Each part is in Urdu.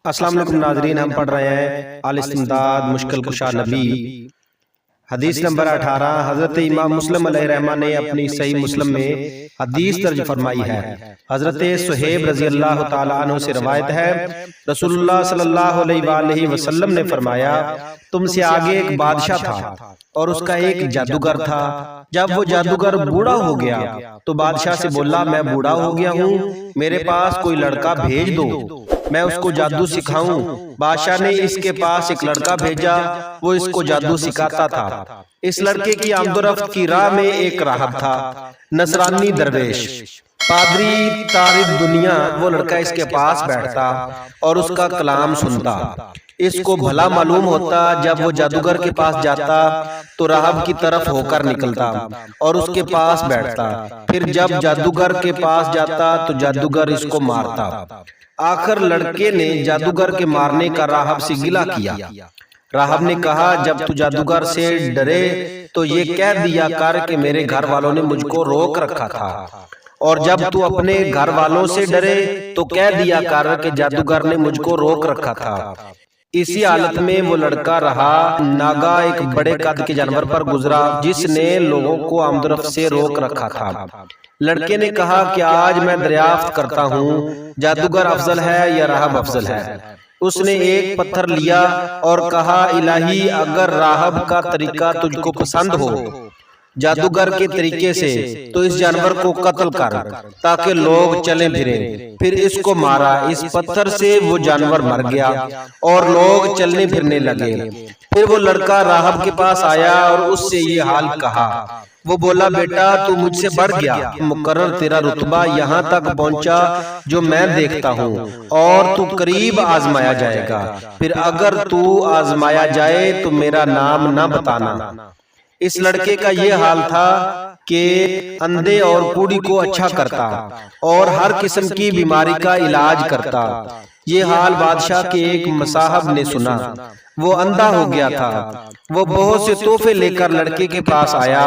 السلام علیکم ناظرین، ہم پڑھ رہے ہیں الاستمداد مشکل کشا نبی، حدیث نمبر 18۔ حضرت امام مسلم علیہ رحمہ نے اپنی صحیح مسلم میں حدیث درج فرمائی ہے۔ حضرت صہیب رضی اللہ تعالیٰ عنہ سے روایت ہے، رسول اللہ صلی اللہ علیہ وآلہ وسلم نے فرمایا، تم سے آگے ایک بادشاہ تھا اور اس کا ایک جادوگر تھا۔ جب وہ جادوگر بوڑھا ہو گیا تو بادشاہ سے بولا، میں بوڑھا ہو گیا ہوں، میرے پاس کوئی لڑکا بھیج دو، میں اس کو جادو سکھاؤں۔ بادشاہ نے اس کے پاس ایک لڑکا بھیجا، وہ اس کو جادو سکھاتا تھا۔ اس لڑکے کی آمد و رفت کی راہ میں ایک راہب تھا، نصرانی درویش، پادری طارد دنیا۔ وہ لڑکا اس کے پاس بیٹھتا اور اس کا کلام سنتا۔ اس کو بھلا معلوم ہوتا، جب وہ جادوگر کے پاس جاتا تو راہب کی طرف ہو کر نکلتا اور اس کے پاس بیٹھتا، پھر جب جادوگر کے پاس جاتا تو جادوگر اس کو مارتا۔ آخر لڑکے نے جادوگر کے مارنے کا راہب سے گلہ کیا۔ راہب نے کہا، جب تو جادوگر سے ڈرے تو یہ کہہ دیا کر کہ میرے گھر والوں نے مجھ کو روک رکھا تھا، اور جب تو اپنے گھر والوں سے ڈرے تو کہہ دیا کر کہ جادوگر نے مجھ کو روک رکھا تھا۔ اسی حالت میں وہ لڑکا رہا، ناگا ایک بڑے قد کے جانور پر گزرا جس نے لوگوں کو آمد و رفت سے روک رکھا تھا۔ لڑکے نے کہا کہ آج میں دریافت کرتا ہوں، جادوگر افضل ہے یا راہب افضل ہے؟ اس نے ایک پتھر لیا اور کہا، الہی اگر راہب کا طریقہ تجھ کو پسند ہو جادوگر کے طریقے سے تو اس جانور کو قتل کر تاکہ لوگ چلیں پھریں۔ پھر اس کو مارا، اس پتھر سے وہ جانور مر گیا اور لوگ چلنے پھرنے لگے۔ پھر وہ لڑکا راہب کے پاس آیا اور اس سے یہ حال کہا۔ وہ بولا، بیٹا تو مجھ سے بڑھ گیا، مقرر تیرا رتبہ یہاں تک پہنچا جو میں دیکھتا ہوں، اور تو قریب آزمایا جائے گا۔ پھر اگر تو آزمایا جائے تو میرا نام نہ بتانا۔ اس لڑکے کا یہ حال تھا کہ اندھے اور کوڑی کو اچھا کرتا اور ہر قسم کی بیماری کا علاج کرتا۔ یہ حال بادشاہ کے ایک مصاحب نے سنا، وہ اندھا ہو گیا تھا۔ وہ بہت سے تحفے لے کر لڑکے کے پاس آیا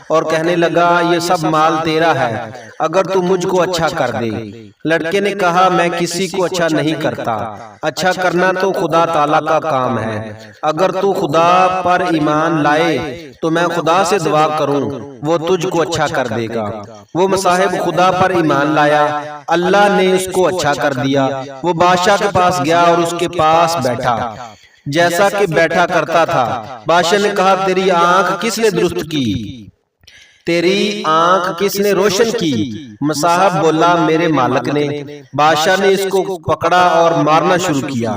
اور کہنے لگا، یہ سب مال تیرا ہے اگر تو مجھ کو اچھا کر دے۔ لڑکے نے کہا، میں کسی کو اچھا نہیں کرتا، اچھا کرنا تو خدا تعالیٰ کا کام ہے۔ اگر تو خدا پر ایمان لائے تو میں خدا سے دعا کروں، وہ تجھ کو اچھا کر دے گا۔ وہ مصاحب خدا پر ایمان لایا، اللہ نے اس کو اچھا کر دیا۔ وہ بادشاہ کے پاس گیا اور اس کے پاس بیٹھا جیسا کہ بیٹھا کرتا تھا۔ بادشاہ نے کہا، تیری آنکھ کس نے درست کی؟ تیری آنکھ کس نے روشن کی؟ مصاحب بولا، میرے مالک نے۔ بادشاہ نے اس کو پکڑا اور مارنا شروع کیا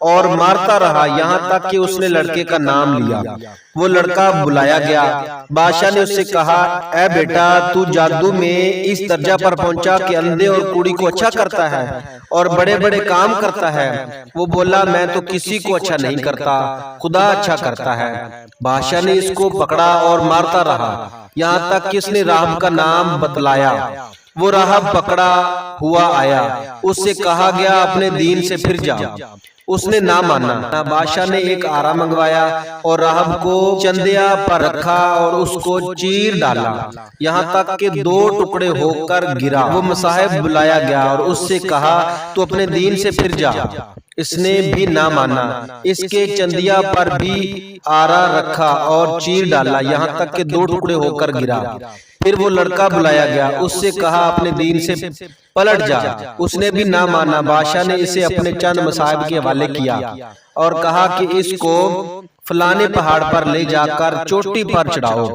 اور مارتا رہا یہاں تک کہ اس نے لڑکے کا نام لیا۔ وہ لڑکا بلایا گیا۔ بادشاہ نے اس سے کہا، اے بیٹا، تو جادو میں اس درجہ پر پہنچا کہ اندھے اور کوڑی کو اچھا کرتا ہے اور بڑے بڑے کام کرتا ہے۔ وہ بولا، میں تو کسی کو اچھا نہیں کرتا، خدا اچھا کرتا ہے۔ بادشاہ نے اس کو پکڑا اور مارتا رہا یہاں تک کہ اس نے راہب کا نام بتلایا۔ وہ راہب پکڑا ہوا آیا، اس سے کہا گیا، اپنے دین سے پھر جا۔ اس نے نہ مانا۔ بادشاہ نے ایک آرا منگوایا اور راہب کو چندیا پر رکھا اور اس کو چیر ڈالا یہاں تک کہ 2 ٹکڑے ہو کر گرا۔ وہ مصاحب بلایا گیا اور اس سے کہا، تو اپنے دین سے پھر جا۔ اس نے بھی نہ مانا، اس کے چندیا پر بھی آرا رکھا اور چیر ڈالا یہاں تک کہ 2 ٹکڑے ہو کر گرا۔ پھر وہ لڑکا بلایا گیا، اس سے کہا، اپنے دین سے پلٹ جا۔ اس نے بھی نہ مانا۔ بادشاہ نے اسے اپنے چند مصاحب کے حوالے کیا اور کہا کہ اس کو فلانے پہاڑ پر لے جا کر چوٹی پر چڑھاؤ،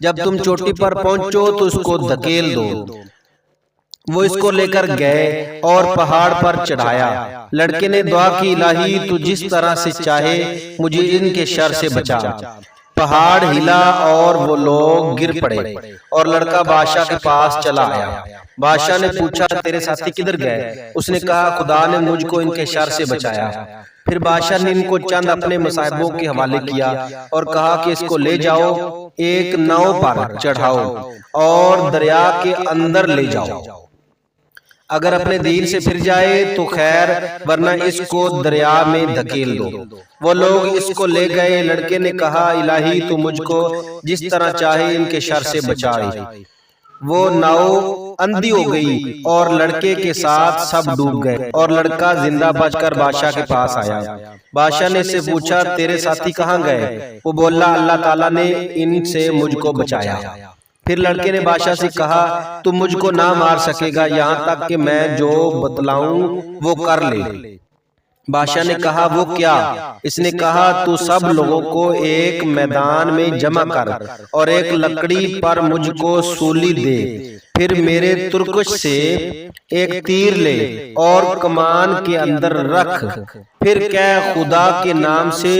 جب تم چوٹی پر پہنچو تو اس کو دھکیل دو۔ وہ اس کو لے کر گئے اور پہاڑ پر چڑھایا۔ لڑکے نے دعا کی، الہی تو جس طرح سے چاہے مجھے ان کے شر سے بچا۔ پہاڑ ہلا اور وہ لوگ گر پڑے اور لڑکا بادشاہ کے پاس چلا آیا۔ بادشاہ نے پوچھا، تیرے ساتھی کدھر گئے؟ اس نے کہا، خدا نے مجھ کو ان کے شر سے بچایا۔ پھر بادشاہ نے ان کو چند اپنے مصاحبوں کے حوالے کیا اور کہا کہ اس کو لے جاؤ، ایک ناؤ پر چڑھاؤ اور دریا کے اندر لے جاؤ۔ اگر اپنے دین سے پھر جائے تو خیر، ورنہ اس کو دریا میں دھکیل دو۔ وہ لوگ اس کو لے گئے۔ لڑکے نے کہا، الہی تو مجھ کو جس طرح چاہے ان کے شر سے بچائے۔ وہ ناؤ اندھی ہو گئی اور لڑکے کے ساتھ سب ڈوب گئے، اور لڑکا زندہ بچ کر بادشاہ کے پاس آیا۔ بادشاہ نے اس سے پوچھا تیرے ساتھی کہاں گئے؟ وہ بولا اللہ تعالیٰ نے ان سے مجھ کو بچایا۔ پھر لڑکے نے بادشاہ سے کہا تم مجھ کو نہ مار سکے گا یہاں تک کہ میں جو بتلاؤں وہ کر لے۔ بادشاہ نے کہا وہ کیا؟ اس نے کہا تو سب لوگوں کو ایک میدان میں جمع کر اور ایک لکڑی پر مجھ کو سولی دے، پھر میرے ترکش سے ایک تیر لے اور کمان کے اندر رکھ، پھر کہہ خدا کے نام سے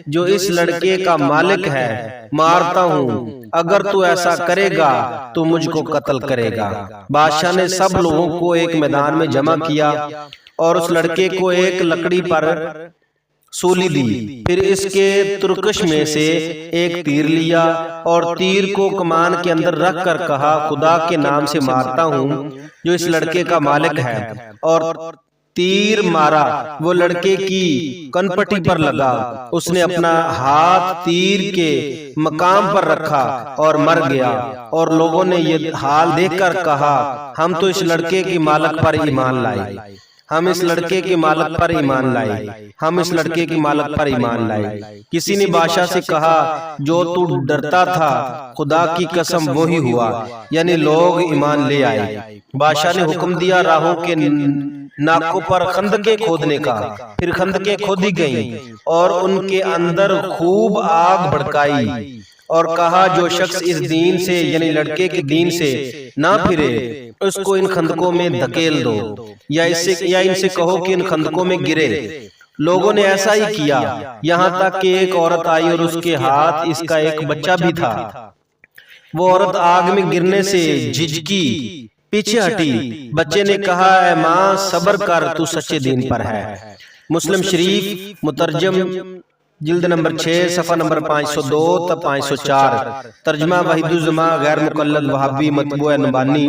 جو اس لڑکے کا مالک ہے مارتا ہوں، اگر تو ایسا کرے گا تو مجھ کو قتل کرے گا۔ بادشاہ نے سب لوگوں کو ایک میدان میں جمع کیا اور اس لڑکے کو ایک لکڑی پر سولی دی، پھر اس کے ترکش میں سے ایک تیر لیا اور تیر کو کمان کے اندر رکھ کر کہا خدا کے نام سے مارتا ہوں جو اس لڑکے کا مالک ہے، اور تیر مارا، وہ لڑکے کی کنپٹی پر لگا، اس نے اپنا ہاتھ تیر کے مقام پر رکھا اور مر گیا، اور لوگوں نے یہ حال دیکھ کر کہا ہم تو اس لڑکے کی مالک پر ایمان لائے، ہم اس لڑکے کے مالک پر ایمان لائے، ہم اس لڑکے کے مالک پر ایمان لائے۔ کسی نے بادشاہ سے کہا جو تو ڈرتا تھا خدا کی قسم وہی ہوا، یعنی لوگ ایمان لے آئے۔ بادشاہ نے حکم دیا راہوں کے ناکوں پر خندقیں کھودنے کا، پھر خندقیں کھودی گئیں اور ان کے اندر خوب آگ بھڑکائی، اور کہا جو شخص اس دین سے یعنی لڑکے کے دین سے نہ پھرے اس کو ان خندقوں میں دھکیل دو، یا ان سے کہو کہ ان خندقوں میں گرے۔ لوگوں نے ایسا ہی کیا، یہاں تک کہ ایک عورت آئی اور اس کے ہاتھ اس کا ایک بچہ بھی تھا۔ وہ عورت آگ میں گرنے سے جھجکی، پیچھے ہٹی۔ بچے نے کہا اے ماں صبر کر، تو سچے دین پر ہے۔ مسلم شریف مترجم جلد نمبر 6 صفحہ نمبر 502 تا 504، ترجمہ وحید الزمان غیر مقلد وہابی مطبوع نبانی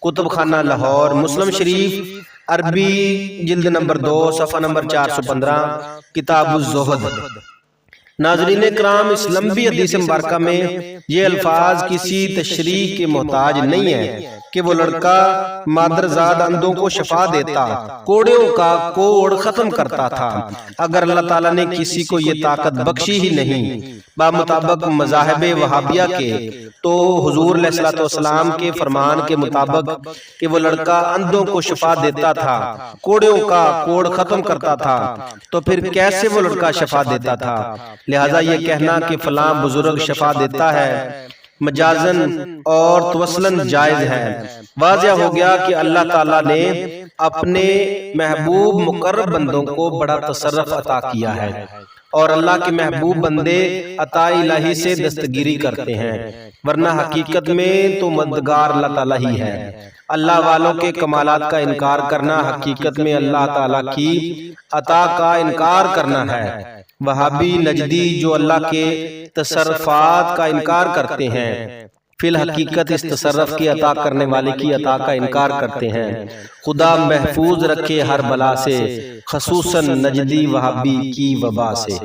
کتب خانہ لاہور۔ مسلم شریف عربی جلد نمبر 2 صفحہ نمبر 415، کتاب الزہد۔ ناظرین کرام، اس لمبی حدیث مبارکہ میں یہ الفاظ کسی تشریح کے محتاج نہیں ہے کہ وہ لڑکا مادرزاد اندھوں کو شفا دیتا، کوڑوں کا کوڑ ختم کرتا تھا۔ اگر اللہ تعالیٰ نے کسی کو یہ طاقت بخشی ہی نہیں بمطابق مذاہب وہابیہ کے، تو حضور علیہ السلام کے فرمان کے مطابق کہ وہ لڑکا اندھوں کو شفا دیتا تھا، کوڑوں کا کوڑ ختم کرتا تھا، تو پھر کیسے وہ لڑکا شفا دیتا تھا؟ لہٰذا یہ کہنا کہ فلاں بزرگ شفا دیتا ہے مجازن اور توسلاً جائز ہے۔ واضح ہو گیا کہ اللہ تعالیٰ نے اپنے محبوب مقرب بندوں کو بڑا تصرف عطا کیا ہے، اور اللہ کے محبوب بندے عطا الہی سے دستگیری کرتے ہیں، ورنہ حقیقت میں تو مددگار اللہ تعالیٰ ہی ہے۔ اللہ والوں کے کمالات کا انکار کرنا حقیقت میں اللہ تعالیٰ کی عطا کا انکار کرنا ہے۔ وہابی نجدی جو اللہ کے تصرفات کا انکار کرتے ہیں، فی الحقیقت اس تصرف کی عطا کرنے والے کی عطا کا انکار کرتے ہیں۔ خدا محفوظ رکھے ہر بلا سے، خصوصاً نجدی وہابی کی وبا سے۔